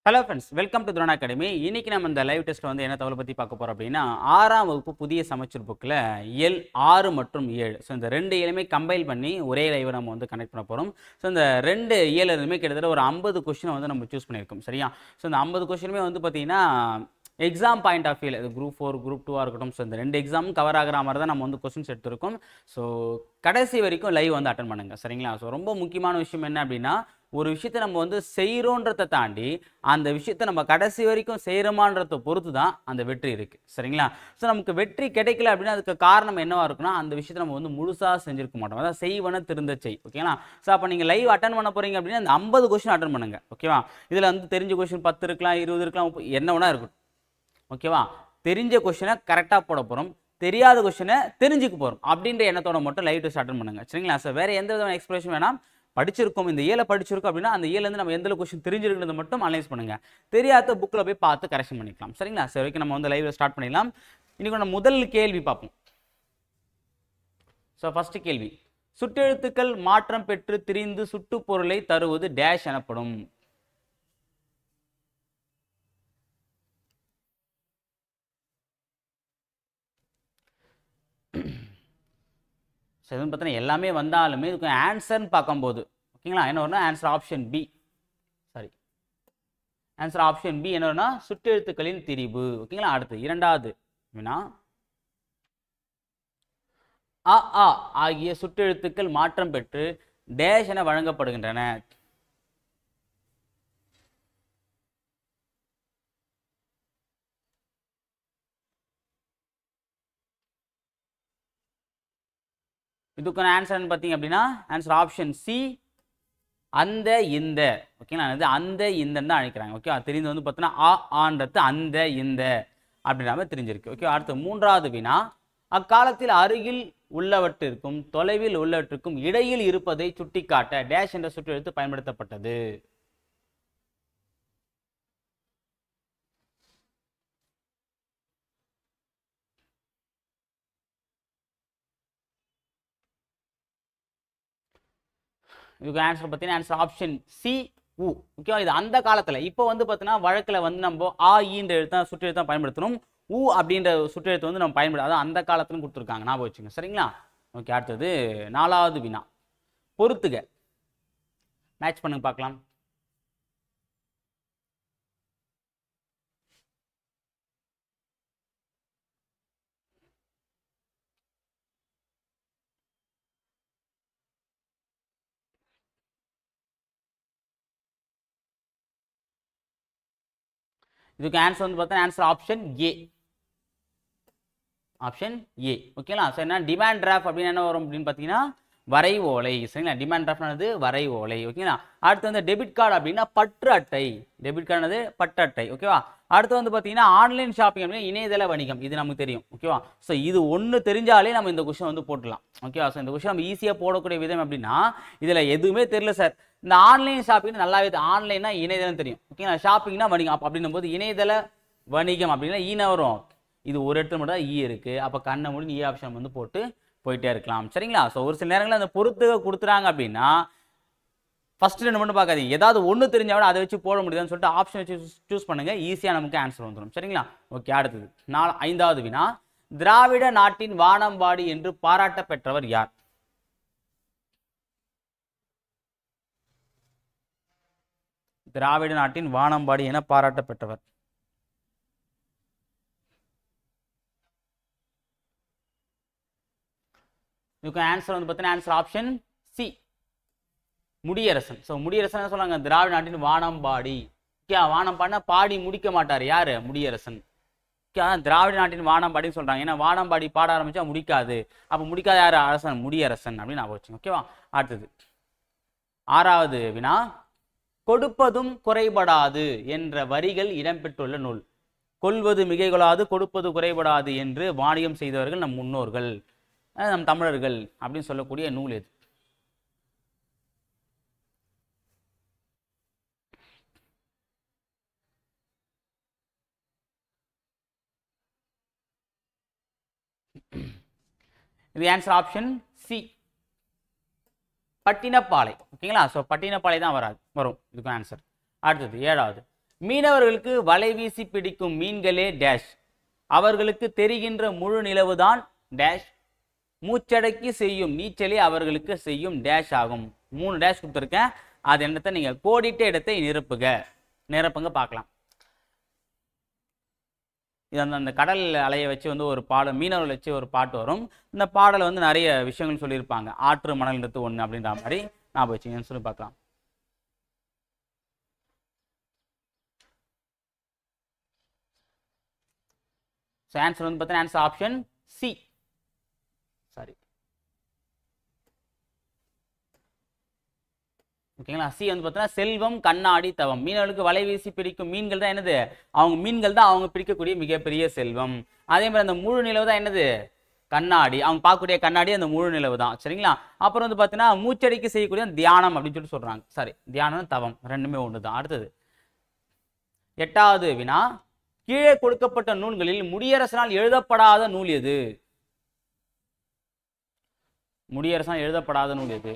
Hello friends, welcome to drone academy. இன்னைக்கு நம்ம இந்த லைவ் டெஸ்ட் வந்து என்ன தகவலை பற்றி பார்க்க போகிறோம் அப்படின்னா, 6ஆம் வகுப்பு புதிய சமச்சீர் புக்கில் இயல் 6 மற்றும் 7. ஸோ இந்த ரெண்டு இயலுமே கம்பைல் பண்ணி ஒரே லைவை நம்ம வந்து கனெக்ட் பண்ண போகிறோம். ஸோ இந்த ரெண்டு இயலுமே கிட்டத்தட்ட ஒரு 50 கொஸ்டினை வந்து நம்ம சூஸ் பண்ணியிருக்கோம். சரியா? ஸோ இந்த 50 கொஸ்டினுமே வந்து பார்த்தீங்கன்னா எக்ஸாம் பாயிண்ட் ஆஃப் வியூவில் குரூப் 4 குரூப் 2 இருக்கட்டும். ஸோ இந்த ரெண்டு எக்ஸாமும் கவர் ஆகிற மாதிரி தான் நம்ம வந்து கொஸ்டின்ஸ் எடுத்திருக்கோம். ஸோ கடைசி வரைக்கும் லைவ் வந்து அட்டன் பண்ணுங்கள். சரிங்களா? ஸோ ரொம்ப முக்கியமான விஷயம் என்ன அப்படின்னா, ஒரு விஷயத்தை நம்ம வந்து செய்கிறோன்றதை தாண்டி அந்த விஷயத்தை நம்ம கடைசி வரைக்கும் செய்கிறோமான்றதை பொறுத்து தான் அந்த வெற்றி இருக்குது. சரிங்களா? ஸோ நமக்கு வெற்றி கிடைக்கல அப்படின்னா அதுக்கு காரணம் என்னவா இருக்குன்னா, அந்த விஷயத்தை நம்ம வந்து முழுசாக செஞ்சிருக்க மாட்டோம். அதான் செய்வன திருந்த செய். ஓகேங்களா? ஸோ அப்போ நீங்கள் லைவ் அட்டன் பண்ண போகிறீங்க அப்படின்னா அந்த 50 கொஸ்டின் அட்டன் பண்ணுங்க. ஓகேவா? இதில் வந்து தெரிஞ்ச கொஸ்டின் 10 இருக்கலாம், 20 இருக்கலாம், 30 என்ன வேணா இருக்கட்டும். ஓகேவா? தெரிஞ்ச கொஸ்டினை கரெக்டாக போட போகிறோம், தெரியாத கொஸ்டினை தெரிஞ்சுக்க போகிறோம் அப்படின்ற எண்ணத்தோட மட்டும் லைவ் டெஸ்ட் அட்டன் பண்ணுங்க. சரிங்களா? ஸோ வேறு எந்த விதமான எக்ஸ்பிரஷன் வேணாம். படிச்சிருக்கோம், இந்த ஏழை படிச்சிருக்கோம் அப்படின்னா அந்த ஏலேருந்து நம்ம எந்த கொஸ்டின் தெரிஞ்சிருக்கிறது மட்டும் அனலைஸ் பண்ணுங்க. தெரியாத புக்கில் போய் பார்த்து கரெக்ஷன் பண்ணிக்கலாம். சரிங்களா? சரி, ஓகே, நம்ம வந்து லைவ்ல ஸ்டார்ட் பண்ணிடலாம். இன்னைக்கு நம்ம முதல் கேள்வி பார்ப்போம். ஸோ ஃபர்ஸ்ட் கேள்வி, சுட்டெழுத்துக்கள் மாற்றம் பெற்று திரிந்து சுட்டு பொருளை தருவது டேஷ் எனப்படும். எதுவும் பார்த்தீங்கன்னா எல்லாமே வந்தாலுமே இதுக்கு ஆன்சர்னு பார்க்கும்போது ஓகேங்களா என்ன வரும்னா answer option B. Sorry, answer option B என்ன வரும்னா சுட்டெழுத்துக்களின் திரிபு. ஓகேங்களா? அடுத்து இரண்டாவது வினா, அ ஆ ஆகிய சுட்டெழுத்துக்கள் மாற்றம் பெற்று டேஷ் என வழங்கப்படுகின்றன. இதுக்கான ஆன்சர் பார்த்தீங்க அப்படின்னா ஆன்சர் ஆப்ஷன் சி, அந்த இந்த. ஓகேங்களா? அது அந்த இந்தன்னு தான் அழைக்கிறாங்க. ஓகே, அது தெரிந்து வந்து பார்த்தீங்கன்னா ஆன்றது அந்த இந்த அப்படின்ற மாதிரி தெரிஞ்சிருக்கு. ஓகே, அடுத்து மூன்றாவது வினா, அக்காலத்தில் அருகில் உள்ளவற்றிற்கும் தொலைவில் உள்ளவற்றிற்கும் இடையில் இருப்பதை சுட்டிக்காட்ட டேஷ் என்ற சுற்றெழுத்து பயன்படுத்தப்பட்டது. இதுக்கு ஆன்சர் பார்த்தீங்கன்னா ஆன்சர் ஆப்ஷன் சி, உ. ஓகேவா? இது அந்த காலத்தில். இப்போ வந்து பார்த்தீங்கன்னா வழக்கில் வந்து நம்ம ஆ ஈன்ற எழுத்தான் சுற்றெழுத்தான் பயன்படுத்தணும். உ அப்படின்ற சுற்றெழுத்து வந்து நம்ம பயன்படுத்த, அதான் அந்த காலத்துன்னு கொடுத்துருக்காங்க, ஞாபகம் வச்சுங்க. சரிங்களா? ஓகே, அடுத்தது நாலாவது வினா, பொறுத்துக. மேட்ச் பண்ணுங்க பார்க்கலாம். இதுக்கு ஆன்சர் வந்து பார்த்தா answer option A. Option A. ஓகேங்களா? சரி, என்ன டிமாண்ட் டிராஃப்ட் அப்படின்னு என்ன வரும் அப்படின்னு பார்த்தீங்கன்னா வரை ஓலை. சரிங்களா? டிமாண்ட் டிராஃப்ட்னது வரை ஓலை. ஓகேங்களா? அடுத்து வந்து டெபிட் கார்டு அப்படின்னா பற்று அட்டை. டெபிட் கார்டுனது பற்று அட்டை. ஓகேவா? அடுத்து வந்து பார்த்தீங்கன்னா ஆன்லைன் ஷாப்பிங் அப்படின்னா இணையதள வணிகம். இது நமக்கு தெரியும். ஓகேவா? ஸோ இது ஒன்று தெரிஞ்சாலே நம்ம இந்த கொஸ்டின் வந்து போட்டுடலாம். ஓகேவா? ஸோ இந்த கொஸ்டின் நம்ம ஈஸியாக போடக்கூடிய விதம் அப்படின்னா இதில் எதுவுமே தெரியல சார், இந்த ஆன்லைன் ஷாப்பிங் நல்லாவே ஆன்லைன்னா இணையதளம் தெரியும். ஓகேங்களா? ஷாப்பிங்னா வணிகம். அப்படின்னும் போது இணையதள வணிகம் அப்படின்னா ஈன வரும். இது ஒரு இடத்துல மட்டும் தான் ஈ இருக்கு. அப்போ கண்ணை மூடி ஈ ஆப்ஷன் வந்து போட்டு போயிட்டே இருக்கலாம். சரிங்களா? ஸோ ஒரு சில நேரங்களில் அந்த பொறுத்துக கொடுத்துறாங்க அப்படின்னா ஃபர்ஸ்ட் ரெண்டு மட்டும் பார்க்காதீங்க, ஏதாவது ஒன்று தெரிஞ்சா விட அதை வச்சு போட முடியுதுன்னு சொல்லிட்டு ஆப்ஷன் வச்சு சூஸ் பண்ணுங்க. ஈஸியாக நமக்கு ஆன்சர் வந்துடும். சரிங்களா? ஓகே, அடுத்தது ஐந்தாவது வினா, திராவிட நாட்டின் வானம்பாடி என்று பாராட்ட பெற்றவர் யார்? திராவிட நாட்டின் வானம்பாடி என பாராட்ட பெற்றவர். இதுக்கு ஆன்சர் வந்து பார்த்தீங்கன்னா answer option C, Mudiyarasan. So Mudiyarasan என்ன சொல்றாங்க, திராவிட நாட்டின் வானம்பாடி. வானம்பாடினா பாடி முடிக்க மாட்டார் யாரு? முடியரசன். திராவிட நாட்டின் வானம்பாடின்னு சொல்றாங்க. ஏன்னா வானம்பாடி பாட ஆரம்பிச்சா முடிக்காது. அப்போ முடிக்காத யாரு? அரசன், முடியரசன் அப்படின்னு நான் வச்சுங்க. ஓகேவா? அடுத்தது ஆறாவது வினா, கொடுப்பதும் குறைபடாது என்ற வரிகள் இடம்பெற்றுள்ள நூல். கொள்வது மிகை கொள்ளாது, கொடுப்பது குறைபடாது என்று வாணிகம் செய்தவர்கள் நம் முன்னோர்கள், நம் தமிழர்கள் அப்படின்னு சொல்லக்கூடிய நூல் எது? இது ஆன்சர் ஆப்ஷன் சி, பட்டினப்பாலை. ஓகேங்களா? ஸோ பட்டினப்பாலை தான் வரும் இதுக்கு ஆன்சர். அடுத்தது ஏழாவது, மீனவர்களுக்கு வலை வீசி பிடிக்கும் மீன்களே டேஷ், அவர்களுக்கு தெரிகின்ற முழு நிலவுதான் டேஷ், மூச்சடக்கி செய்யும் நீச்சலே அவர்களுக்கு செய்யும் டேஷ் ஆகும். 3 டேஷ் கொடுத்துருக்கேன். அது என்னத்தை நீங்க கோடிட்ட இடத்தை நிரப்புங்க பார்க்கலாம். இது அந்த கடல் அலையை வச்சு வந்து ஒரு பாடம், மீனவர்கள் வச்சு ஒரு பாட்டு வரும். இந்த பாடலை வந்து நிறைய விஷயங்கள் சொல்லியிருப்பாங்க. ஆற்று மணல் நிறுத்து ஒன்று அப்படின்ற மாதிரி ஞாபகம் வச்சுங்கன்னு சொல்லி பார்க்கலாம். ஸோ ஆன்சர் வந்து பார்த்தீங்கன்னா ஆன்சர் ஆப்ஷன் சி. சாரி, ஓகேங்களா. சி வந்து பார்த்தீங்கன்னா செல்வம் கண்ணாடி தவம். மீனவர்களுக்கு வலை வீசி பிடிக்கும் மீன்கள் தான் என்னது, அவங்க மீன்கள் தான் அவங்க பிடிக்கக்கூடிய மிகப்பெரிய செல்வம். அதே மாதிரி அந்த முழு நிலவு தான் என்னது, கண்ணாடி. அவங்க பார்க்கக்கூடிய கண்ணாடி அந்த முழு நிலவு தான். சரிங்களா. அப்புறம் வந்து பார்த்தீங்கன்னா மூச்சடிக்கு செய்யக்கூடிய தியானம் அப்படின்னு சொல்லிட்டு சொல்றாங்க. சாரி, தியானம் தவம் ரெண்டுமே ஒன்று தான். அடுத்தது 8வது வினா, கீழே கொடுக்கப்பட்ட நூல்களில் முடியரசனால் எழுதப்படாத நூல் எது? முடியரசனால் எழுதப்படாத நூல் எது?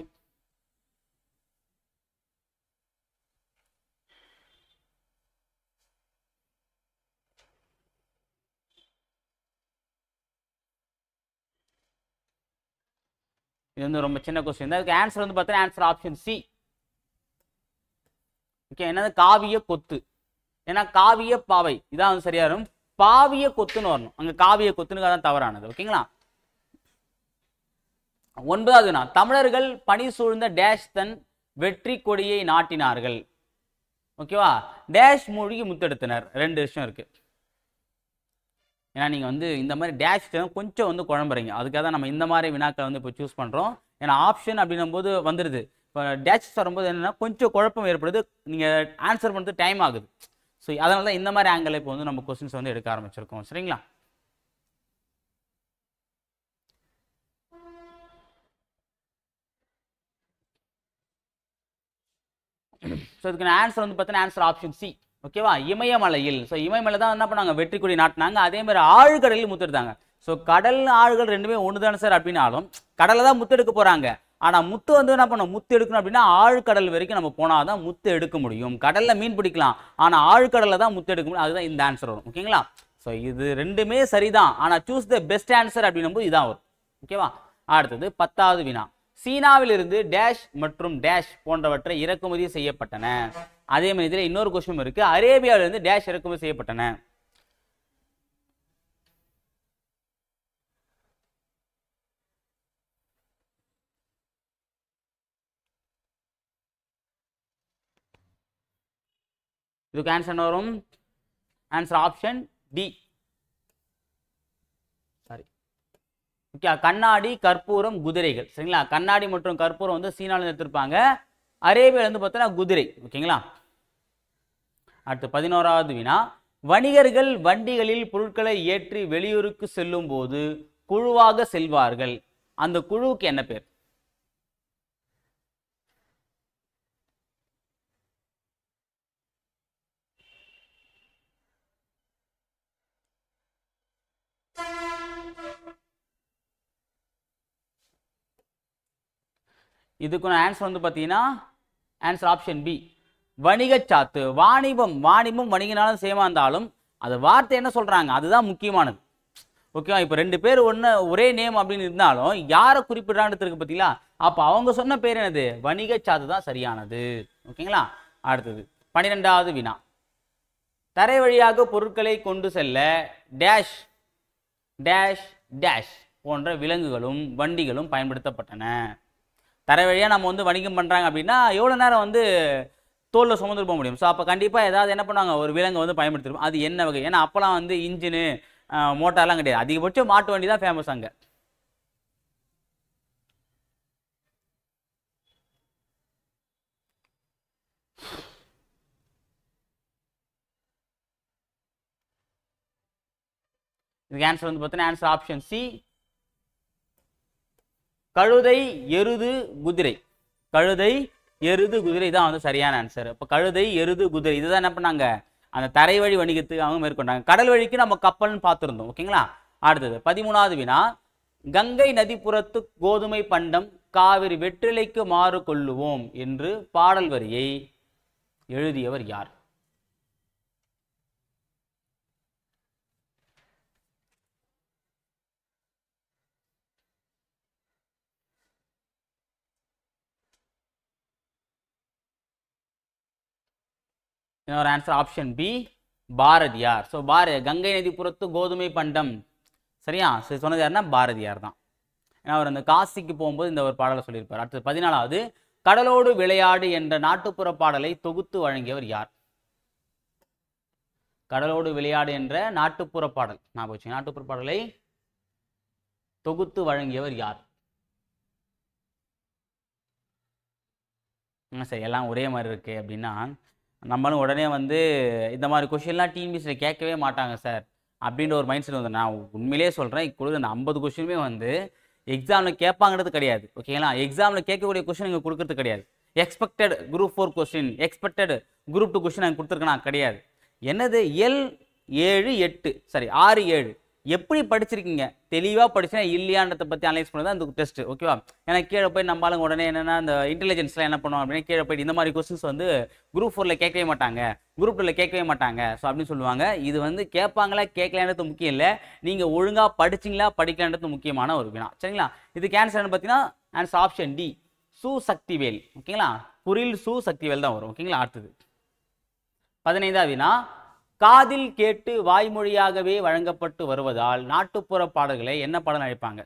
இது வந்து ரொம்ப சின்ன கொஸ்டின் தான். இதுக்கு ஆன்சர் வந்து பார்த்தீங்கன்னா ஆன்சர் ஆப்ஷன் சி. ஓகே, என்னது காவிய கொத்து. ஏன்னா காவிய பாவை இதான் வந்து சரியா இருக்கும். பாவிய கொத்துன்னு வரணும். அங்க காவிய கொத்துன்னு தான் தவறானது. ஓகேங்களா. 9வது வினா, தமிழர்கள் பனி சூழ்ந்த டேஷ் தன் வெற்றி கொடியை நாட்டினார்கள். ஓகேவா. டேஷ் மூழ்கி முத்தெடுத்தனர். 2 விஷயம் இருக்கு. ஏன்னா நீங்கள் வந்து இந்த மாதிரி டேஷ் கொஞ்சம் வந்து குழம்புறீங்க. அதுக்காக தான் நம்ம இந்த மாதிரி வினாக்களை வந்து இப்போ சூஸ் பண்ணுறோம். ஏன்னா ஆப்ஷன் அப்படின்னும் போது வந்துடுது. இப்போ டேஷ் வரும்போது என்னென்னா கொஞ்சம் குழப்பம் ஏற்படுது, நீங்கள் ஆன்சர் பண்ணுறது டைம் ஆகுது. ஸோ அதனால தான் இந்த மாதிரி ஆங்கிள் இப்போ வந்து நம்ம கொஸ்டின்ஸ் வந்து எடுக்க ஆரம்பிச்சிருக்கோம். சரிங்களா. ஸோ இதுக்கு ஆன்சர் வந்து பார்த்தீங்கன்னா ஆன்சர் ஆப்ஷன் சி. ஓகேவா. இமயமலையில். ஸோ இமயமலை தான் என்ன பண்ணாங்க, வெற்றி கொடி நாட்டினாங்க. அதே மாதிரி ஆழ்கடலில் முத்தெடுத்தாங்க. ஸோ கடல் ஆழ்கள் ரெண்டுமே ஒன்று தானே சார் அப்படின்னாலும் கடலில் தான் முத்தெடுக்க போகிறாங்க. ஆனால் முத்து வந்து என்ன பண்ணணும், முத்து எடுக்கணும் அப்படின்னா ஆழ்கடல் வரைக்கும் நம்ம போனால் தான் முத்து எடுக்க முடியும். கடலில் மீன் பிடிக்கலாம், ஆனால் ஆழ்கடலில் தான் முத்து எடுக்க முடியும். அதுதான் இந்த ஆன்சர் வரும். ஓகேங்களா. ஸோ இது ரெண்டுமே சரிதான், ஆனால் சூஸ் த பெஸ்ட் ஆன்சர் அப்படின்னும் போது இதான் வரும். ஓகேவா. அடுத்தது 10வது வினா, சீனாவில் இருந்து டேஷ் மற்றும் டேஷ் போன்றவற்றை இறக்குமதி செய்யப்பட்டன. அதே மாதிரி இதில் இன்னொரு கொஸ்டின் இருக்கு, அரேபியாவிலிருந்து டேஷ் இறக்குமதி செய்யப்பட்டன. இதுக்கு ஆன்சர் வரும் answer option D. Sorry, okay. கண்ணாடி, கற்பூரம், குதிரைகள். சரிங்களா. கண்ணாடி மற்றும் கற்பூரம் வந்து சீனாவில் எடுத்திருப்பாங்க. அரேபியாவில் வந்து பார்த்தீங்கன்னா குதிரை. ஓகேங்களா. அடுத்து 11வது வினா, வணிகர்கள் வண்டிகளில் பொருட்களை ஏற்றி வெளியூருக்கு செல்லும் போது குழுவாக செல்வார்கள். அந்த குழுவுக்கு என்ன பேர்? இதுக்கு ஆன்சர் வந்து பார்த்தீங்கன்னா ஆன்சர் ஆப்ஷன் பி, வணிகச்சாத்து. வாணிபம் வணிகனாலும் சேமா இருந்தாலும் அது வார்த்தை என்ன சொல்றாங்க அதுதான் முக்கியமானது. ஓகேவா. இப்போ 2 பேர் ஒரே நேம் அப்படின்னு இருந்தாலும் யாரை குறிப்பிடுறான்னு இருக்கு பார்த்தீங்களா. அப்போ அவங்க சொன்ன பேர் என்னது, வணிகச்சாத்து தான் சரியானது. ஓகேங்களா. அடுத்தது 12வது வினா, தரை வழியாக பொருட்களை கொண்டு செல்ல டேஷ் டேஷ் டேஷ் போன்ற விலங்குகளும் வண்டிகளும் பயன்படுத்தப்பட்டன. தரை வழியாக நம்ம வந்து வணிகம் பண்ணுறாங்க அப்படின்னா எவ்வளோ நேரம் வந்து தோலில் சுமந்துட்டு போக முடியும். ஸோ அப்போ கண்டிப்பாக ஏதாவது என்ன பண்ணுவாங்க, ஒரு விலங்கை வந்து பயன்படுத்திருப்போம். அது என்ன வகை? ஏன்னா அப்போலாம் வந்து இன்ஜினு மோட்டார்லாம் கிடையாது. அதிகபட்சம் மாட்டு வண்டி தான் ஃபேமஸ் அங்கே. இதுக்கு ஆன்சர் வந்து பார்த்தீங்கன்னா ஆன்சர் ஆப்ஷன் சி, கழுதை, எருது, குதிரை. கழுதை, எருது, குதிரை தான் வந்து சரியான ஆன்சர். இப்போ கழுதை, எருது, குதிரை இதுதான் என்ன பண்ணாங்க, அந்த தரை வழி வணிகத்துக்கு அவங்க மேற்கொண்டாங்க. கடல் வழிக்கு நம்ம கப்பல்னு பார்த்துருந்தோம். ஓகேங்களா. அடுத்தது 13வது வினா, கங்கை நதிப்புறத்து கோதுமை பண்டம் காவிரி வெற்றிலைக்கு மாறு கொள்ளுவோம் என்று பாடல் வரியை எழுதியவர் யார்? இன்னொரு answer option B Bharathiyar. So Gangai நதிப்புறத்து கோதுமை பண்டம், சரியா? சரி, சொன்னது யாருன்னா பாரதியார் தான். ஏன்னா அவர் அந்த காசிக்கு போகும்போது இந்த ஒரு பாடலை சொல்லியிருப்பார். அடுத்தது 14வது, கடலோடு விளையாடு என்ற நாட்டுப்புற பாடலை தொகுத்து வழங்கியவர் யார்? கடலோடு விளையாடு என்ற நாட்டுப்புற பாடல், நான் போச்சு, நாட்டுப்புற பாடலை தொகுத்து வழங்கியவர் யார்? சரி, எல்லாம் ஒரே மாதிரி இருக்கு அப்படின்னா நம்மளும் உடனே வந்து இந்த மாதிரி கொஷின்லாம் டிஎன்பிஎஸ்சியில் கேட்கவே மாட்டாங்க சார் அப்படின்ற ஒரு மைண்ட் செட் வந்து, நான் உண்மையிலே சொல்கிறேன், இப்பொழுது அந்த 50 கொஷினுமே வந்து எக்ஸாமில் கேட்பாங்கிறது கிடையாது. ஓகேங்களா? எக்ஸாமில் கேட்கக்கூடிய கொஷின் இங்கே கொடுக்கறது கிடையாது. Expected group 4 question, expected group 2 question அங்கே கொடுத்துருக்கேனா கிடையாது. என்னது எல் 7 8 சரி 6 7 எப்படி படிச்சிருக்கீங்க, தெளிவாக படிச்சுனா இல்லையான்றதை பற்றி அனலைஸ் பண்ணி தான் இந்த டெஸ்ட். ஓகேவா? ஏன்னா கீழே போய் நம்மளால உடனே என்னென்னா இந்த இன்டெலிஜென்ஸ்லாம் என்ன பண்ணுவோம் அப்படின்னா, கீழே போயிட்டு இந்த மாதிரி கொஸ்டின்ஸ் வந்து குரூப் 4ல் கேட்கவே மாட்டாங்க, குரூப் 2ல் கேட்கவே மாட்டாங்க, ஸோ அப்படின்னு சொல்லுவாங்க. இது வந்து கேட்பாங்களா கேட்கலான்றது முக்கியம் இல்லை, நீங்கள் ஒழுங்காக படிச்சிங்களா படிக்கலான்றது முக்கியமான ஒரு வினா. சரிங்களா? இதுக்கு ஆன்சர் பார்த்தீங்கன்னா ஆன்சர் ஆப்ஷன் டி சு சக்திவேல். ஓகேங்களா? புரில் சு சக்திவேல் தான் வரும். ஓகேங்களா? அடுத்தது 15வது வினா, காதில் கேட்டு வாய்மொழியாகவே வழங்கப்பட்டு வருவதால் நாட்டுப்புற பாடல்களை என்ன பாடல் அழைப்பாங்க?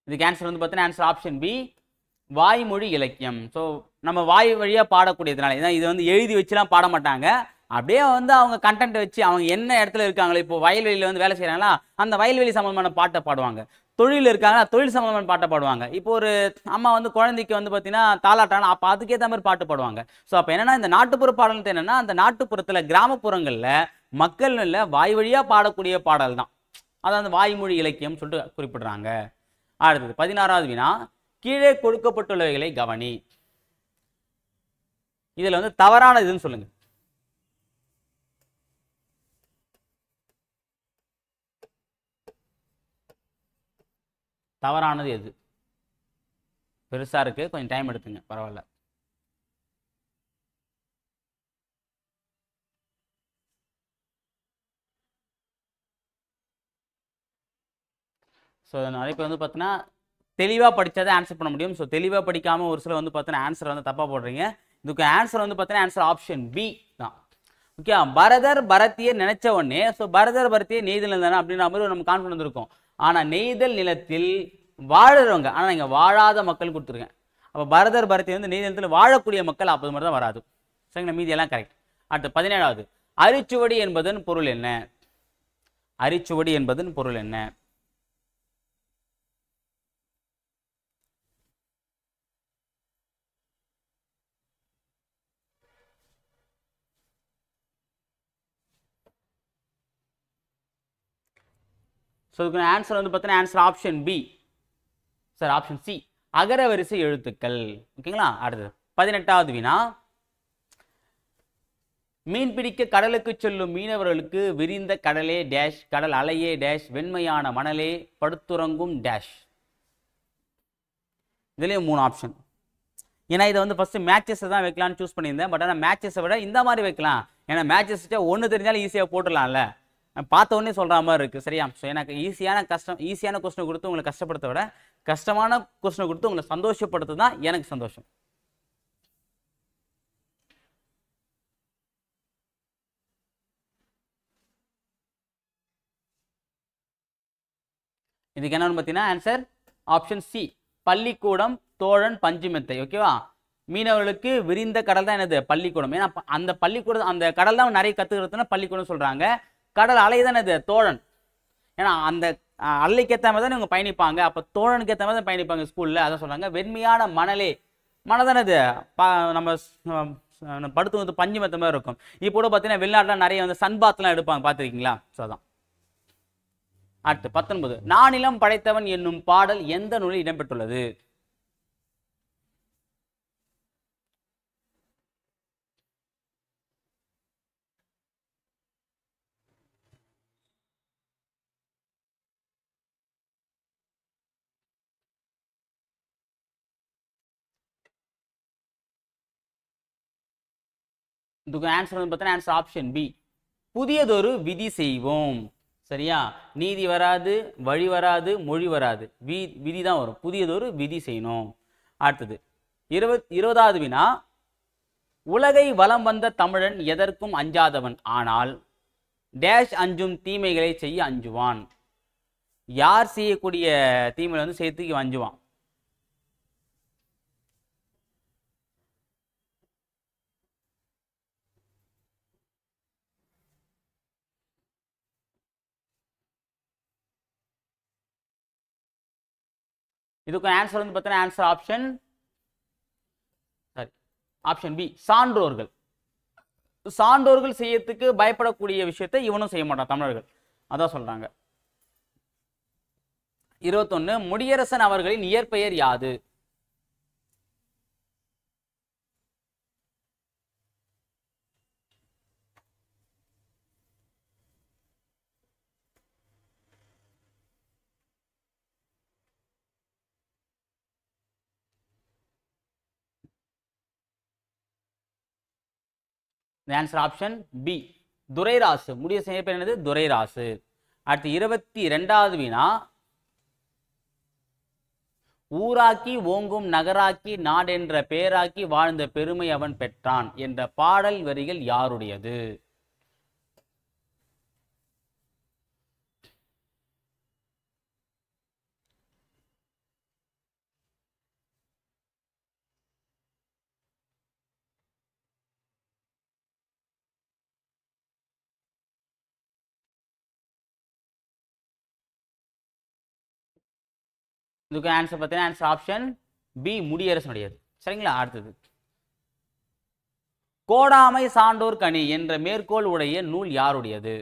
இதுக்கு ஆன்சர் வந்து பார்த்தீங்கன்னா ஆன்சர் ஆப்ஷன் பி வாய்மொழி இலக்கியம். ஸோ நம்ம வாய் வழியாக பாடக்கூடியதுனால, ஏன்னா இது வந்து எழுதி வச்சுலாம் பாட மாட்டாங்க, அப்படியே வந்து அவங்க கண்டென்ட் வச்சு அவங்க என்ன இடத்துல இருக்காங்களோ, இப்போ வயல்வெளியில் வந்து வேலை செய்கிறாங்களா அந்த வயல்வெளி சம்பந்தமான பாட்டை பாடுவாங்க, தொழில் இருக்காங்களா தொழில் சம்பந்தமான பாட்டை பாடுவாங்க, இப்போ ஒரு அம்மா வந்து குழந்தைக்கு வந்து பார்த்தீங்கன்னா தாலாட்டானா அப்போ அதுக்கேற்ற மாதிரி பாட்டு பாடுவாங்க. ஸோ அப்போ என்னன்னா இந்த நாட்டுப்புற பாடல் என்னன்னா அந்த நாட்டுப்புறத்தில் கிராமப்புறங்களில் மக்கள் வாய் வழியாக பாடக்கூடிய பாடல் தான், அதான் அந்த வாய்மொழி இலக்கியம் சொல்லிட்டு குறிப்பிடுறாங்க. அடுத்தது 16வது வினா, கீழே கொடுக்கப்பட்டுள்ளவைகளை கவனி. இதுல வந்து தவறானதுன்னு சொல்லுங்க. தவறானது எது? பெருசா இருக்கு, கொஞ்சம் டைம் எடுத்துங்க, பரவாயில்ல. ஸோ நிறைய பேர் வந்து பார்த்தீங்கன்னா தெளிவாக படித்தாதான் ஆன்சர் பண்ண முடியும். ஸோ தெளிவாக படிக்காமல் ஒரு சில வந்து பார்த்தீங்கன்னா ஆன்சர் வந்து தப்பாக போடுறீங்க. இதுக்கு ஆன்சர் வந்து பார்த்தீங்கன்னா ஆன்சர் ஆப்ஷன் பி தான். ஓகே, பரதர் பரத்தியர் நினைச்ச உடனே ஸோ பரதர் பரத்தியர் நெய்தல் நிலம் தானே அப்படின்ற மாதிரி நம்ம கான்ஃபிடன்ஸ் இருக்கும். ஆனால் நெய்தல் நிலத்தில் வாழுறவங்க, ஆனால் இங்கே வாழாத மக்கள் கொடுத்துருக்கேன். அப்போ பரதர் பரத்தியர் வந்து நெய்தல் நிலத்தில் வாழக்கூடிய மக்கள், அப்போது மட்டும் தான் வராது. சரிங்களா? மீதி எல்லாம் கரெக்ட். அடுத்து 17வது, அரிச்சுவடி என்பதன் பொருள் என்ன? அரிச்சுவடி என்பதன் பொருள் என்ன? ஸோ இதுக்கு ஆன்சர் வந்து பார்த்தீங்கன்னா answer option B sir option C அகர வரிசை எழுத்துக்கள். ஓகேங்களா? அடுத்தது 18வது வினா, மீன் பிடிக்க கடலுக்கு செல்லும் மீனவர்களுக்கு விரிந்த கடலே டேஷ், கடல் அலையே டேஷ், வெண்மையான மணலே படுத்துறங்கும் டேஷ். இதுலேயே 3 ஆப்ஷன். ஏன்னா இதை வந்து ஃபர்ஸ்ட் மேட்சஸ் தான் வைக்கலாம்னு சூஸ் பண்ணியிருந்தேன். பட் ஆனால் மேட்சஸை விட இந்த மாதிரி வைக்கலாம், ஏன்னா மேட்சஸ் ஒன்று தெரிஞ்சாலும் ஈஸியாக போட்டுடலாம்ல, பார்த்த உடனே சொல்கிற மாதிரி இருக்குது. சரியா? ஸோ எனக்கு ஈஸியான கொஸ்டினை கொடுத்து உங்களை கஷ்டப்படுத்த விட கஷ்டமான கொஸ்டினை கொடுத்து உங்களை சந்தோஷப்படுத்து தான் எனக்கு சந்தோஷம். இதுக்கு என்னன்னு பார்த்தீங்கன்னா ஆன்சர் ஆப்ஷன் சி பள்ளிக்கூடம் தோழன் பஞ்சுமெத்தை. ஓகேவா? மீனவர்களுக்கு விரிந்த கடல் தான் என்னது? பள்ளிக்கூடம். ஏன்னா அந்த பள்ளிக்கூடம் அந்த கடல் தான் நிறைய கற்றுக்கிறதுனா பள்ளிக்கூடம் சொல்கிறாங்க. கடல் அலை தான் என்னது? தோழன். ஏன்னா அந்த அலைக்கு ஏற்ற மாதிரி தான் இவங்க பயணிப்பாங்க, அப்போ தோழனுக்கு ஏற்ற மாதிரி தான் பயணிப்பாங்க ஸ்கூலில், அதான் சொல்கிறாங்க. வெண்மையான மணலே, மணல் தானே இது, நம்ம படுத்து வந்து பஞ்சு மெத்த மாதிரி இருக்கும். இப்போ கூட பார்த்தீங்கன்னா வெளிநாட்டில் நிறைய வந்து சன்பாத்லாம் எடுப்பாங்க, பார்த்துருக்கீங்களா? ஸோ அதான். அடுத்து 19, நானிலம் படைத்தவன் என்னும் பாடல் எந்த நூலில் இடம்பெற்றுள்ளது? இதுக்கு ஆன்சர் வந்து பார்த்தீங்கன்னா ஆன்சர் ஆப்ஷன் பி புதியதொரு விதி செய்வோம். சரியா? நீதி வராது, வழி வராது, மொழி வராது, விதி தான் வரும். புதியதொரு விதி செய்யணும். அடுத்தது 20வது வினா, உலகை வலம் வந்த தமிழன் எதற்கும் அஞ்சாதவன், ஆனால் டேஷ் அஞ்சும் தீமைகளை செய்ய அஞ்சுவான். யார் செய்யக்கூடிய தீமையை வந்து செய்யறதுக்கு அஞ்சுவான்? இதுக்கு ஆன்சர் வந்து பார்த்தீங்கன்னா ஆன்சர் ஆப்ஷன் பி, சான்றோர்கள். சான்றோர்கள் செய்யறதுக்கு பயப்படக்கூடிய விஷயத்தை இவனும் செய்ய மாட்டான், தமிழர்கள். அதான் சொல்றாங்க. 21, முடியரசன் அவர்களின் இயற்பெயர் யாது? Answer option B, Durairasu. Mudiyarasan இயற்பெயர் என்னது? துரைராசு. அடுத்து 22வது வினா, ஊராக்கி ஓங்கும் நகராக்கி நாடென்ற பேராக்கி வாழ்ந்த பெருமை அவன் பெற்றான் என்ற பாடல் வரிகள் யாருடையது? இதுக்கு ஆன்சர் பார்த்தீங்கன்னா ஆன்சர் ஆப்ஷன் பி, முடியரசனுடையது. சரிங்களா? அடுத்தது, கோடாமை சான்றோர் கனி என்ற மேற்கோள் உடைய நூல் யாருடையது?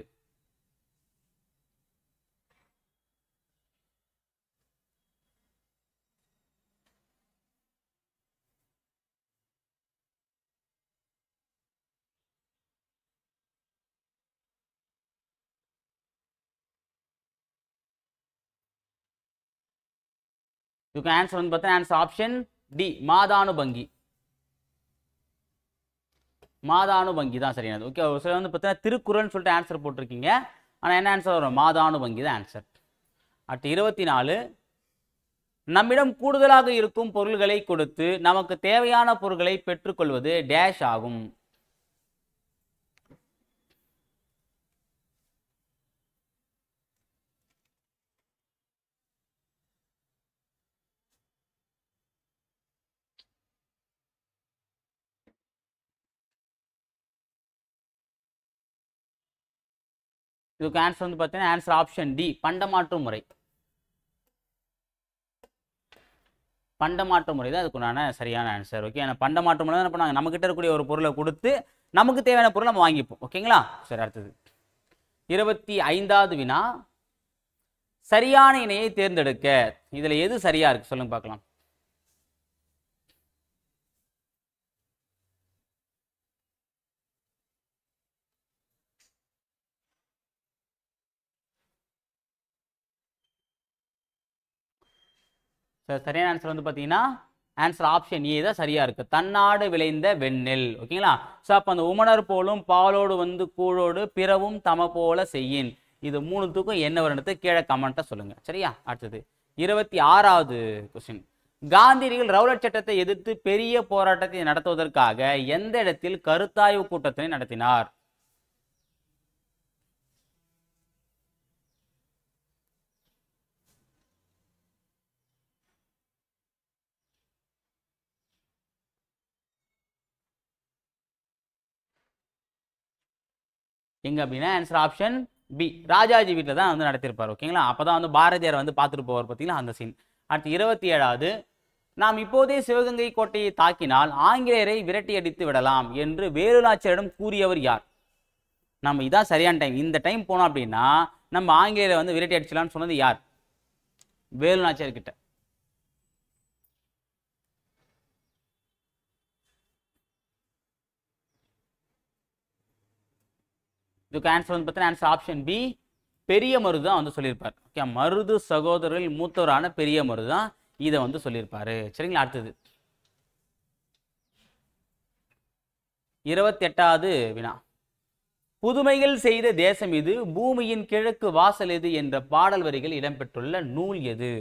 இதுக்கு ஆன்சர் வந்து பார்த்தீங்கன்னா ஆன்சர் ஆப்ஷன் டி, மாதானுபங்கி. மாதானுபங்கி தான் சரியானது. ஓகே, ஒரு சில வந்து பார்த்தீங்கன்னா திருக்குறள்னு சொல்லிட்டு ஆன்சர் போட்டிருக்கீங்க. ஆனால் என்ன ஆன்சர் வரும்? மாதானுபங்கி தான் ஆன்சர். அடுத்து 24, நம்மிடம் கூடுதலாக இருக்கும் பொருள்களை கொடுத்து நமக்கு தேவையான பொருட்களை பெற்றுக்கொள்வது டேஷ் ஆகும். இதுக்கு ஆன்சர் வந்து பார்த்தீங்கன்னா ஆன்சர் ஆப்ஷன் டி, பண்டமாற்று முறை. பண்டமாற்று முறை தான் அதுக்குண்டான சரியான ஆன்சர். ஓகே, பண்டமாற்று முறை தான் என்ன பண்ணாங்க? நம்ம கிட்ட இருக்கக்கூடிய ஒரு பொருளை கொடுத்து நமக்கு தேவையான பொருளை நம்ம வாங்கிப்போம். ஓகேங்களா? சரி, அடுத்தது 25வது வினா, சரியான இணையை தேர்ந்தெடுக்க. இதுல எது சரியா இருக்கு சொல்லுங்க பார்க்கலாம். சரியான ஆன்சர் வந்து பார்த்தீங்கன்னா ஆன்சர் ஆப்ஷன் ஏ தான் சரியா இருக்கு. தன்னாடு விளைந்த வெண்ணெல். ஓகேங்களா? ஸோ அப்போ அந்த உமணர் போலும் பாலோடு வந்து கூழோடு பிறவும் தம போல செய்யின், இது மூணுத்துக்கும் என்ன வரும்னு கீழே கமெண்ட்டை சொல்லுங்க. சரியா? அடுத்தது 26வது கொஸ்டின், காந்தியடிகள் ரவுலட் சட்டத்தை எதிர்த்து பெரிய போராட்டத்தை நடத்துவதற்காக எந்த இடத்தில் கருத்தாய்வு கூட்டத்தினை நடத்தினார்? எங்க அப்படின்னா ஆன்சர் ஆப்ஷன் பி, ராஜாஜி வீட்டில் தான் வந்து நடத்திருப்பார். ஓகேங்களா? அப்பதான் வந்து பாரதியார் வந்து பார்த்துட்டு போவார் பார்த்தீங்களா, அந்த சீன். அடுத்து 27வது, நாம் இப்போதே சிவகங்கை கோட்டையை தாக்கினால் ஆங்கிலேயரை விரட்டி அடித்து விடலாம் என்று வேலுநாச்சியாரிடம் கூறியவர் யார்? நம்ம இதான் சரியான டைம், இந்த டைம் போனோம் அப்படின்னா நம்ம ஆங்கிலேயரை வந்து விரட்டி அடிச்சலாம்னு சொன்னது யார்? வேலுநாச்சியார் கிட்ட. இதுக்கு ஆன்சர் வந்து பார்த்தீங்கன்னா ஆன்சர் ஆப்ஷன் பி, பெரிய மருது தான் வந்து சொல்லியிருப்பார். ஓகே, மருது சகோதரர்கள் மூத்தவரான பெரிய மருது தான் இதை வந்து சொல்லியிருப்பாரு. சரிங்களா? அடுத்தது 28வது வினா, புதுமைகள் செய்த தேசம் இது, பூமியின் கிழக்கு வாசல் எது என்ற பாடல் வரிகள் இடம்பெற்றுள்ள நூல் எது?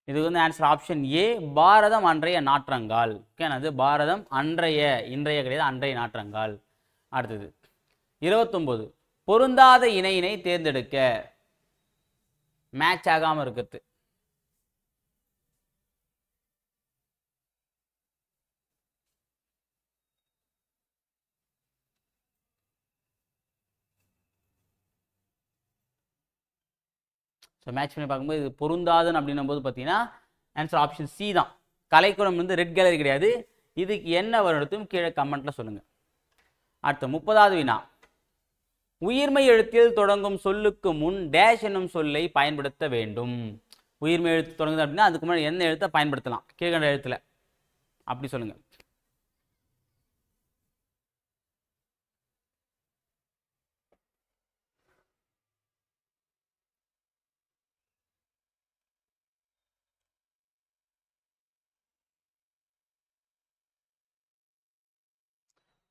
இதுக்கு வந்து ஆன்சர் ஆப்ஷன் ஏ, பாரதம் அன்றைய நாற்றங்கால். ஓகேனது பாரதம் அன்றைய, இன்றைய கிடையாது, அன்றைய நாற்றங்கால். அடுத்தது 29, பொருந்தாத இணையினை தேர்ந்தெடுக்க. மேட்ச் ஆகாம இருக்கிறது. ஸோ மேட்ச் பண்ணி பார்க்கும்போது இது பொருந்தாதுன்னு அப்படின்னும் போது பார்த்தீங்கன்னா ஆன்சர் ஆப்ஷன் சி தான். கலைக்குளம் வந்து ரெட் கேலரி கிடையாது. இதுக்கு என்ன வருடத்தும் கீழே கமெண்ட்டில் சொல்லுங்கள். அடுத்த 30வது வினா, உயிர்மை எழுத்தில் தொடங்கும் சொல்லுக்கு முன் டேஷ் என்னும் சொல்லை பயன்படுத்த வேண்டும். உயிர்மை எழுத்து தொடங்குது அப்படின்னா அதுக்கு முன்னாடி என்ன எழுத்தை பயன்படுத்தலாம்? கீழ்கண்ட எழுத்துல அப்படி சொல்லுங்கள்.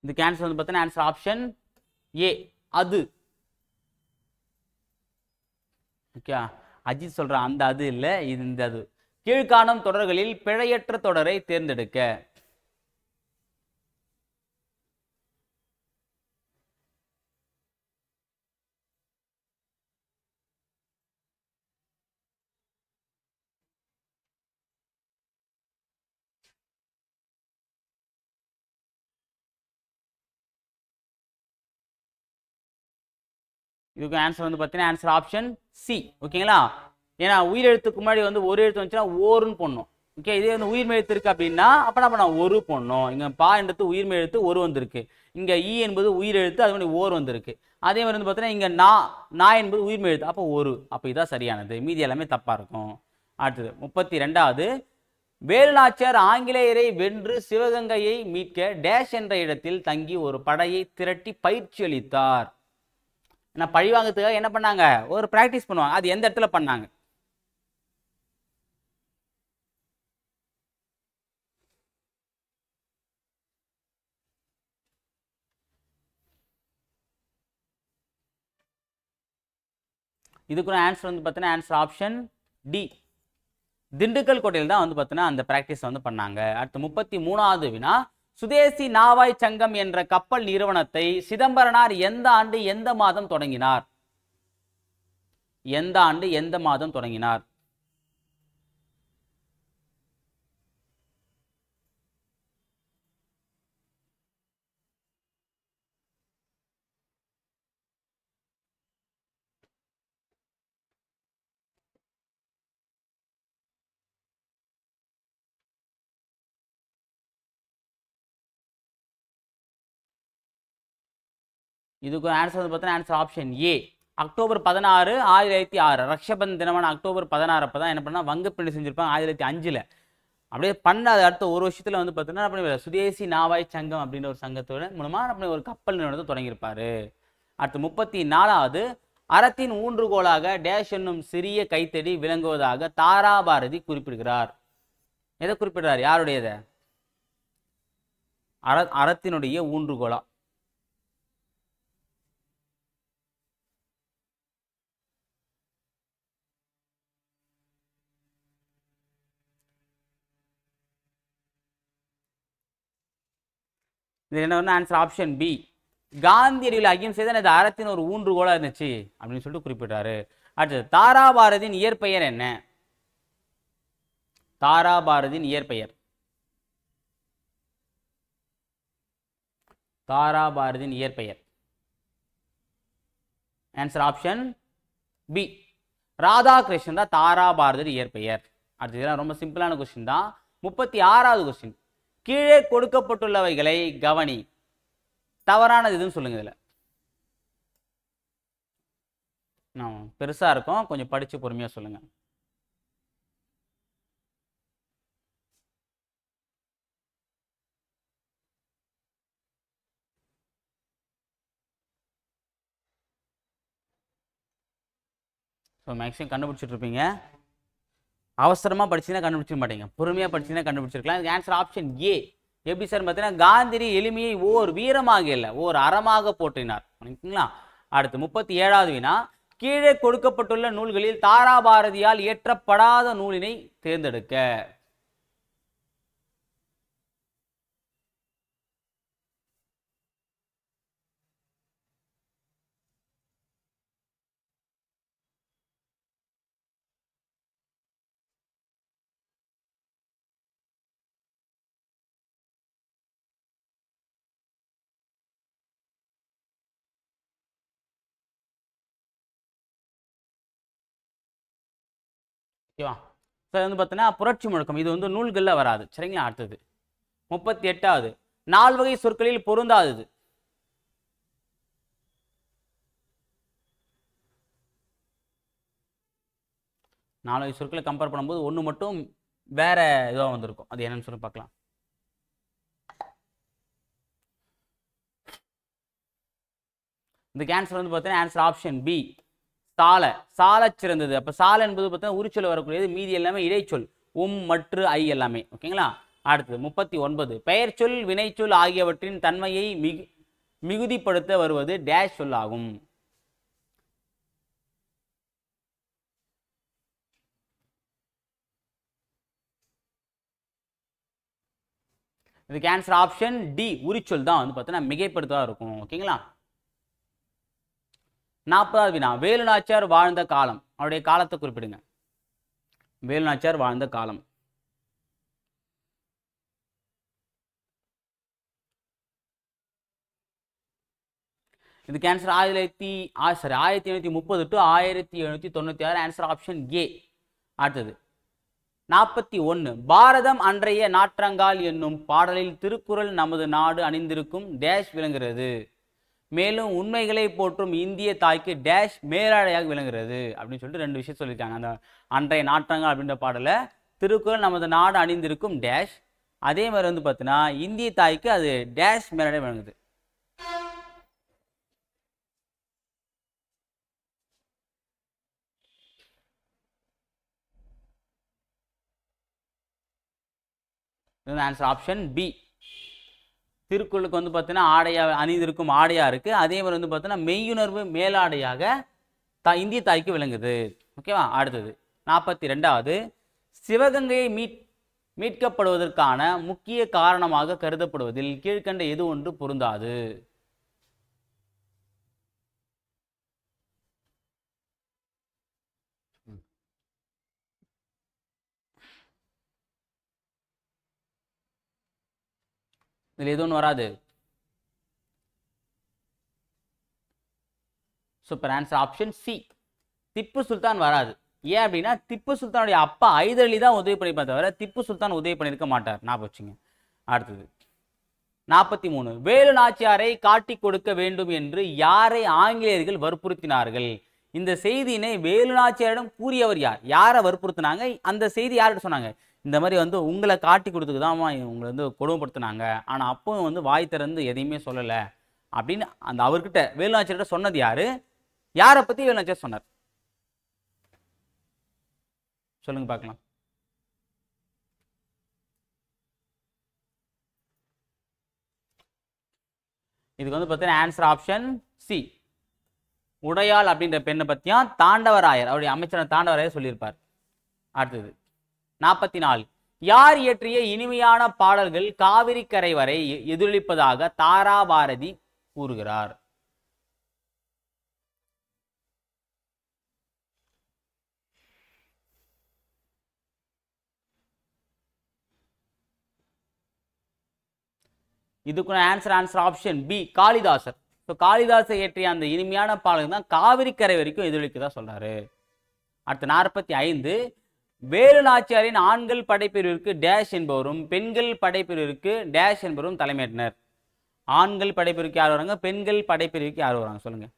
இதுக்கு ஆன்சர் வந்து பார்த்தீங்கன்னா ஆன்சர் ஆப்ஷன் ஏ, அது. ஓகே, அஜித் சொல்றான் அந்த அது இல்லை, இது இந்த அது. கீழ்காணும் தொடர்களில் பிழையற்ற தொடரை தேர்ந்தெடுக்க. இதுக்கு ஆன்சர் வந்து பார்த்தீங்கன்னா ஆன்சர் ஆப்ஷன் சி. ஓகேங்களா? ஏன்னா உயிரெழுத்துக்கு முன்னாடி வந்து ஒரு எழுத்து வந்துச்சுன்னா ஓருன்னு போடணும். ஓகே, இதே வந்து உயிர்மெய் எழுத்து இருக்கு அப்படின்னா அப்போ நம்ம நான் ஒரு போடணும். இங்கே பா என்றது உயிர்மெய் எழுத்து ஒரு வந்திருக்கு. இங்கே ஈ என்பது உயிர் எழுத்து, அது மாதிரி ஓர் வந்திருக்கு. அதே மாதிரி வந்து பார்த்தீங்கன்னா இங்கே நா என்பது உயிர்மெய் எழுத்து, அப்போ ஒரு. அப்போ இதான் சரியானது, மீதி எல்லாமே தப்பாக இருக்கும். அடுத்தது 32வது, வேலுநாச்சியார் ஆங்கிலேயரை வென்று சிவகங்கையை மீட்க டேஷ் என்ற இடத்தில் தங்கி ஒரு படையை திரட்டி பயிற்சி அளித்தார். ஏன்னா பழிவாங்கத்துக்காக என்ன பண்ணாங்க? ஒரு பிராக்டிஸ் பண்ணுவாங்க. அது எந்த இடத்துல பண்ணாங்க? இதுக்கு ஆன்சர் வந்து பார்த்தீங்கன்னா ஆன்சர் ஆப்ஷன் டி, திண்டுக்கல் கோட்டையில் தான் வந்து பார்த்தீங்கன்னா அந்த பிராக்டிஸ் வந்து பண்ணாங்க. அடுத்து 33வது வினா, சுதேசி நாவாய் சங்கம் என்ற கப்பல் நிறுவனத்தை சிதம்பரனார் எந்த ஆண்டு எந்த மாதம் தொடங்கினார்? எந்த ஆண்டு எந்த மாதம் தொடங்கினார்? இதுக்கு ஆன்சர் வந்து பார்த்தீங்கன்னா ஆன்சர் ஆப்ஷன் ஏ, அக்டோபர் 16, 1906. ரக்ஷபந்த் தினமான அக்டோபர் 16 அப்போ தான் என்ன பண்ணால் வங்கப்பெண்ணு செஞ்சிருப்பாங்க 1905. அப்படியே பண்ண அடுத்த ஒரு வருஷத்துல வந்து பார்த்தீங்கன்னா அப்படி சுதேசி நாவாய் சங்கம் அப்படின்ற ஒரு சங்கத்தோட மூலமாக அப்படி ஒரு கப்பல் நிறுவனத்தை தொடங்கியிருப்பாரு. அடுத்து 34வது, அறத்தின் ஊன்றுகோலாக டேஷ் என்னும் சிறிய கைத்தடி விளங்குவதாக தாராபாரதி குறிப்பிடுகிறார். எதை குறிப்பிடுறார்? யாருடையத? அறத்தினுடைய ஊன்றுகோலா. இது என்ன வந்து ஆன்சர் ஆப்ஷன் பி, காந்தியடிகள் அகிம்சை தான் இது அறத்தின் ஒரு ஊன்றுகோலா இருந்துச்சு அப்படின்னு சொல்லிட்டு குறிப்பிட்டாரு. அடுத்தது, தாராபாரதியின் இயற்பெயர் என்ன? தாராபாரதியின் இயற்பெயர். தாராபாரதியின் இயற்பெயர் ஆன்சர் ஆப்ஷன் பி, ராதாகிருஷ்ணன் தான் தாராபாரதி இயற்பெயர். அடுத்து இதெல்லாம் ரொம்ப சிம்பிளான கொஸ்டின் தான். 36வது கொஸ்டின், கீழே கொடுக்கப்பட்டுள்ளவைகளை கவனி, தவறானது எதுன்னு சொல்லுங்க. இதுல பெருசா இருக்கும், கொஞ்சம் படிச்சு பொறுமையா சொல்லுங்க. ஸோ மேக்ஸிமம் கண்டுபிடிச்சிட்டு இருப்பீங்க. அவசரமாக படிச்சீங்கன்னா கண்டுபிடிச்சிக்க மாட்டீங்க, பொறுமையாக படிச்சீங்கன்னா கண்டுபிடிச்சிருக்கலாம். இதுக்கு ஆன்சர் ஆப்ஷன் ஏ. எப்படி சார் பார்த்தீங்கன்னா, காந்திரி எளிமையை ஓர் வீரமாக இல்லை ஓர் அறமாக போற்றினார். ஓகேங்களா. அடுத்து 37வது வினா, கீழே கொடுக்கப்பட்டுள்ள நூல்களில் தாராபாரதியால் இயற்றப்படாத நூலினை தேர்ந்தெடுக்க. ஓகேவா. சார் வந்து பார்த்தீங்கன்னா புரட்சி முழக்கம், இது வந்து நூல்களில் வராது. சரிங்களா. அடுத்தது 38வது, நால்வகை சொற்களில் பொருந்தாதது. நாலு சொற்களை கம்பேர் பண்ணும்போது ஒன்று மட்டும் வேற ஏதோ வந்திருக்கும், அது என்னன்னு சொல்லி பார்க்கலாம். இதுக்கு ஆன்சர் வந்து பார்த்தீங்கன்னா ஆன்சர் ஆப்ஷன் பி, சால. சால சிறந்தது. அப்போ சால என்பது பார்த்தீங்கன்னா உரிச்சொல் வரக்கூடியது, மீதி எல்லாமே இடைச்சொல், மற்று ஐ எல்லாமே. ஓகேங்களா. அடுத்தது 39, பெயர் சொல் வினைச்சொல் ஆகியவற்றின் தன்மையை மிகுதிப்படுத்த வருவது டேஷ் சொல் ஆகும். இதுக்கு ஆன்சர் ஆப்ஷன் டி, உரிச்சொல் தான் வந்து பார்த்தீங்கன்னா மிகைப்படுத்தா இருக்கும். ஓகேங்களா. 40வது வினா, வேலு நாச்சியார் வாழ்ந்த காலம், அவருடைய காலத்தை குறிப்பிடுங்க. வேலு நாச்சியார் வாழ்ந்த காலம். இதுக்கு answer 1830 to 1796. Answer option A. அடுத்தது 41, பாரதம் அன்றைய நாற்றங்கால் என்னும் பாடலில் திருக்குறள் நமது நாடு அணிந்திருக்கும் டேஷ் விளங்குகிறது. மேலும் உண்மைகளை போற்றும் இந்திய தாய்க்கு டேஷ் மேலாடையாக விளங்குகிறது அப்படின்னு சொல்லிட்டு ரெண்டு விஷயம் சொல்லியிருக்காங்க. அந்த அன்றைய நாற்றங்கால் அப்படின்ற பாடல திருக்குறள் நமது நாடு அணிந்திருக்கும் டேஷ், அதே மாதிரி வந்து பார்த்தீங்கன்னா இந்திய தாய்க்கு அது டேஷ் மேலாடை விளங்குது. Answer option B. திருக்குறளுக்கு வந்து பார்த்தீங்கன்னா ஆடையா அணிந்திருக்கும் ஆடையா இருக்கு, அதே மாதிரி வந்து பார்த்தீங்கன்னா மெய்யுணர்வு மேலாடையாக இந்திய தாய்க்கு விளங்குது. ஓகேவா. அடுத்தது 42வது, சிவகங்கையை மீட்கப்படுவதற்கான முக்கிய காரணமாக கருதப்படுவதில் கீழ்கண்ட எது ஒன்று பொருந்தாது. இதில் எது ஒன்று வராது. Super. Answer option C, Tipu Sultan வராது. ஏன் அப்படின்னா திப்பு சுல்தானுடைய அப்பா ஹைதர் அலி தான் உதவி பண்ணியிருப்பார் தவிர திப்பு சுல்தான் உதவி பண்ணியிருக்க மாட்டார். ஞாபகம் வச்சுங்க. அடுத்தது 43, வேலு நாச்சியாரை காட்டி கொடுக்க வேண்டும் என்று யாரை ஆங்கிலேயர்கள் வற்புறுத்தினார்கள். இந்த செய்தியினை வேலு நாச்சியாரிடம் கூறியவர் யார்? யாரை வற்புறுத்தினாங்க? அந்த செய்தி யார்கிட்ட சொன்னாங்க? இந்த மாதிரி வந்து உங்களை காட்டி கொடுத்துக்குதாமா உங்களை வந்து கொடுமைப்படுத்தினாங்க, ஆனால் அப்பவும் வந்து வாய் திறந்து எதையுமே சொல்லலை அப்படின்னு அந்த அவர்கிட்ட வேலு நாச்சியார்கிட்ட சொன்னது யாரு? யாரை பற்றி வேலு நாச்சியார் சொன்னார்? சொல்லுங்க பார்க்கலாம். இதுக்கு வந்து பார்த்தீங்கன்னா ஆன்சர் ஆப்ஷன் சி, உடையாள் அப்படின்ற பெண்ணை பற்றியும் தாண்டவராயர் அவருடைய அமைச்சரான தாண்டவராயர் சொல்லியிருப்பார். அடுத்தது 44, யார் இயற்றிய இனிமையான பாடல்கள் காவிரி கரை வரை எதிரொலிப்பதாக தாராபாரதி கூறுகிறார்? இதுக்கு answer option B, Kalidasar. So Kalidasar இயற்றிய அந்த இனிமையான பாடல்கள் தான் காவிரி கரை வரைக்கும் எதிரொலிக்கதா சொல்றாரு. அடுத்து 45, வேலு நாச்சியாரின் ஆண்கள் படைப்பிரிவிற்கு டேஷ் என்பவரும் பெண்கள் படைப்பிரிவிற்கு டேஷ் என்பவரும் தலைமையினர். ஆண்கள் படைப்பிரிவுக்கு யார் வராங்க, பெண்கள் படைப்பிரிவுக்கு யார் வராங்க சொல்லுங்க.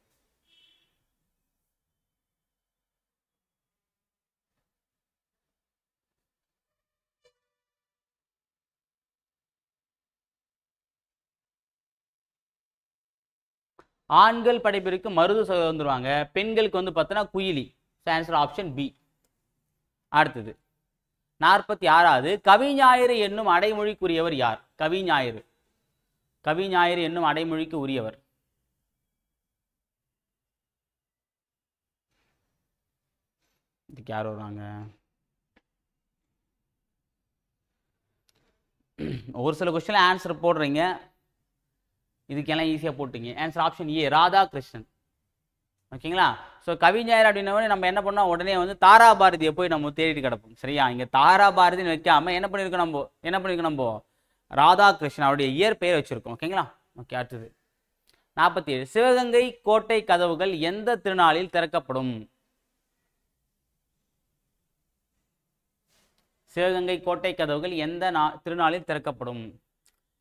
ஆண்கள் படைப்பிரிவுக்கு மருது வந்துருவாங்க, பெண்களுக்கு வந்து பார்த்தோன்னா Kuyili. So answer option B. அடுத்தது 46வது, கவிஞாயிறு என்னும் அடைமொழிக்குரியவர் யார்? கவிஞாயிறு. கவிஞாயிறு என்னும் அடைமொழிக்கு உரியவர். இதுக்கு யார் வருவாங்க? ஒரு சில கொஸ்டின்ல ஆன்சர் போடுறீங்க, இதுக்கெல்லாம் ஈஸியாக போட்டுங்க. Answer option A, Radhakrishnan. ஓகேங்களா? ஸோ கவிஞாயிறு அப்படின்னே நம்ம என்ன பண்ணோம், உடனே வந்து தாராபாரதியை போய் நம்ம தேடிட்டு கிடப்போம். சரியா? இங்கே தாராபாரதின்னு வைக்காம என்ன பண்ணியிருக்கோம் நம்ம ராதாகிருஷ்ணன் அவருடைய இயற்பெயர் வச்சிருக்கோம். ஓகேங்களா? ஓகே. அடுத்தது 47, சிவகங்கை கோட்டை கதவுகள் எந்த திருநாளில் திறக்கப்படும்? சிவகங்கை கோட்டை கதவுகள் எந்த திருநாளில் திறக்கப்படும்?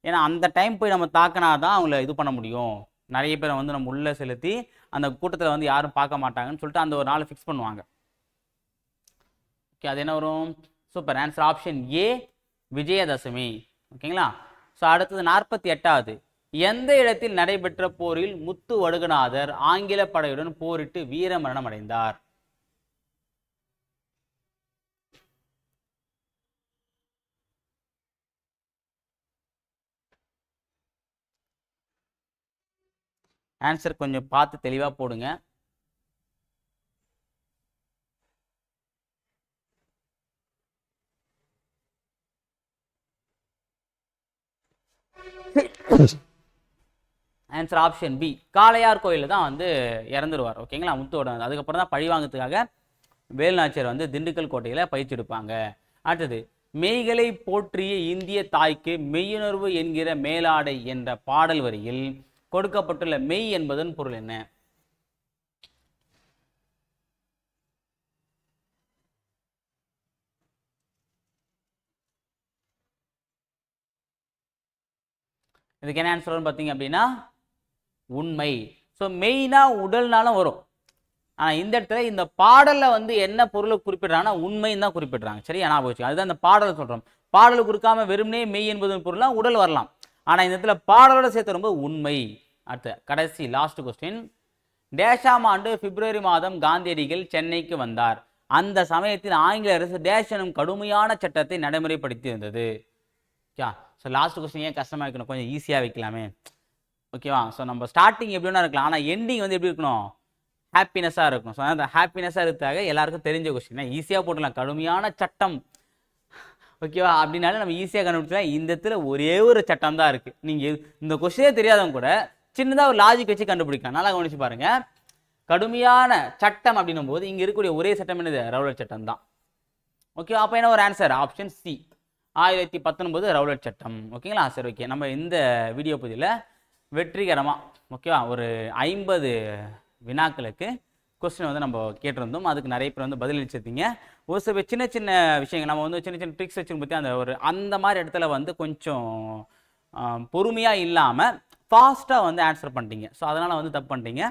ஏன்னா அந்த டைம் போய் நம்ம தாக்கினாதான் அவங்கள இது பண்ண முடியும். நிறைய பேரை வந்து நம்ம உள்ளே செலுத்தி அந்த கூட்டத்தில் வந்து யாரும் பார்க்க மாட்டாங்கன்னு சொல்லிட்டு அந்த ஒரு நாளை ஃபிக்ஸ் பண்ணுவாங்க. ஓகே, அது என்ன வரும்? Super. Answer option A, Vijayadashami. ஓகேங்களா? ஸோ அடுத்தது 48வது, எந்த இடத்தில் நடைபெற்ற போரில் முத்து வடுகநாதர் ஆங்கில படையுடன் போரிட்டு வீரமரணம் அடைந்தார்? ஆன்சர் கொஞ்சம் பார்த்து தெளிவாக போடுங்க. ஆன்சர் ஆப்ஷன் பி, காளையார் கோயிலில் தான் வந்து இறந்துருவார். ஓகேங்களா? முத்தோட அதுக்கப்புறம் தான் பழி வாங்கிறதுக்காக வேலுநாச்சியார் வந்து திண்டுக்கல் கோட்டையில் பயிற்சி எடுப்பாங்க. அடுத்தது, மெய்களை போற்றிய இந்திய தாய்க்கு மெய்யுணர்வு என்கிற மேலாடை என்ற பாடல் வரியில் கொடுக்கப்பட்டுள்ள மெய் என்பதன் பொருள் என்ன? இதுக்கு என்ன ஆன்சர் வரும் பார்த்தீங்க அப்படின்னா உண்மை. ஸோ மெய்னா உடல்னாலும் வரும். ஆனால் இந்த இடத்துல இந்த பாடலில் வந்து என்ன பொருளை குறிப்பிடுறாங்கன்னா உண்மைன்னு தான் குறிப்பிடுறாங்க. சரியா? ஞாபகம் வச்சுக்கோங்க. அதுதான் இந்த பாடலை சொல்கிறோம். பாடலை கொடுக்காம வெறுமனே மெய் என்பதன் பொருளாக உடல் வரலாம். ஆனால் இந்த இடத்துல பாடலோட சேர்த்து ரொம்ப உண்மை. அடுத்த கடைசி லாஸ்ட் கொஸ்டின், டேஷாம் ஆண்டு பிப்ரவரி மாதம் காந்தியடிகள் சென்னைக்கு வந்தார். அந்த சமயத்தில் ஆங்கில அரசு டேஷ் எனும் கடுமையான சட்டத்தை நடைமுறைப்படுத்தி இருந்தது. ஓகே. ஸோ லாஸ்ட் கொஸ்டின் ஏன் கஷ்டமாக இருக்கணும், கொஞ்சம் ஈஸியாக வைக்கலாமே. ஓகேவா? ஸோ நம்ம ஸ்டார்டிங் எப்படி வேணா இருக்கலாம், ஆனால் எண்டிங் வந்து எப்படி இருக்கணும், ஹாப்பினஸாக இருக்கும். ஸோ அந்த ஹாப்பினஸாக இருக்கிறதாக எல்லாருக்கும் தெரிஞ்ச கொஸ்டின் ஈஸியாக போட்டுடலாம். கடுமையான சட்டம், ஓகேவா, அப்படின்னாலும் நம்ம ஈஸியாக கண்டுபிடிச்சலாம். இந்த இடத்துல ஒரே ஒரு சட்டம் தான் இருக்குது. நீங்கள் இந்த கொஸ்டினே தெரியாதவங்க கூட சின்னதாக ஒரு லாஜிக் வச்சு கண்டுபிடிக்கலாம். நல்லா கவனிச்சு பாருங்க. கடுமையான சட்டம் அப்படின்னும் போது இங்கே இருக்கக்கூடிய ஒரே சட்டம் என்னது, ரவுலட் சட்டம் தான். ஓகே, அப்போ என்ன ஒரு ஆன்சர் ஆப்ஷன் சி, 1919 ரவுலட் சட்டம். ஓகேங்களா? சரி, ஓகே. நம்ம இந்த வீடியோ பதிவில் வெற்றிகரமாக ஓகேவா ஒரு 50 வினாக்களுக்கு கொஸ்டின் வந்து நம்ம கேட்டிருந்தோம். அதுக்கு நிறைய பேர் வந்து பதிலளிச்சிருந்தீங்க. ஒரு சில சின்ன சின்ன விஷயங்கள் நம்ம வந்து சின்ன சின்ன ட்ரிக்ஸ் வச்சு பற்றி அந்த மாதிரி இடத்துல வந்து கொஞ்சம் பொறுமையாக இல்லாமல் ஃபாஸ்ட்டாக வந்து ஆன்சர் பண்ணிட்டீங்க. ஸோ அதனால் வந்து தப்பு பண்ணிட்டீங்க.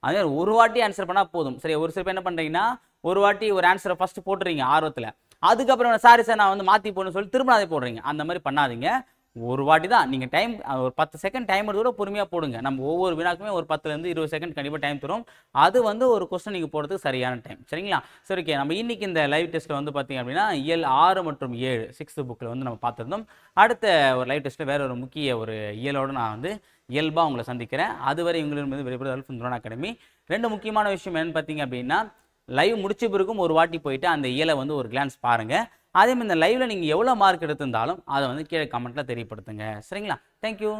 அதே ஒரு வாட்டி ஆன்சர் பண்ணால் போதும். சரி, ஒரு சில பேர் என்ன பண்ணுறீங்கன்னா ஒரு வாட்டி ஒரு ஆன்சரை ஃபஸ்ட்டு போட்டுறீங்க ஆர்வத்தில், அதுக்கப்புறம் சாரி சார் நான் வந்து மாற்றி போடணும்னு சொல்லி திரும்ப அதை போடுறீங்க. அந்த மாதிரி பண்ணாதீங்க. ஒரு வாட்டி தான் நீங்கள் டைம், ஒரு 10 செகண்ட் டைம் எடுத்து கூட பொறுமையாக போடுங்க. நம்ம ஒவ்வொரு வினாக்குமே ஒரு 10லேருந்து 20 செகண்ட் கண்டிப்பாக டைம் தரும். அது வந்து ஒரு கொஸ்டின் நீங்கள் போடுறதுக்கு சரியான டைம். சரிங்களா? சரி, ஓகே. நம்ம இன்னைக்கு இந்த லைவ் டெஸ்ட்டில் வந்து பார்த்தீங்க அப்படின்னா இயல் 6 மற்றும் 7 6th புக்கில் வந்து நம்ம பார்த்துருந்தோம். அடுத்த ஒரு லைவ் டெஸ்ட்டில் வேறு ஒரு முக்கிய ஒரு இயலோடு நான் வந்து இயல்பாக உங்களை சந்திக்கிறேன். அதுவரை உங்களிடம் வெளிப்படுதல் துரோன் அகாடமி. 2 முக்கியமான விஷயம் என்னன்னு பார்த்தீங்க அப்படின்னா, லைவ் முடிச்ச பிறகும் ஒரு வாட்டி போயிட்டு அந்த இயலை வந்து ஒரு கிளான்ஸ் பாருங்கள். அதே மாதிரி இந்த லைவ்ல நீங்கள் எவ்வளோ மார்க் எடுத்திருந்தாலும் அதை வந்து கீழே கமெண்ட்டில் தெரியப்படுத்துங்க. சரிங்களா? தேங்க்யூ.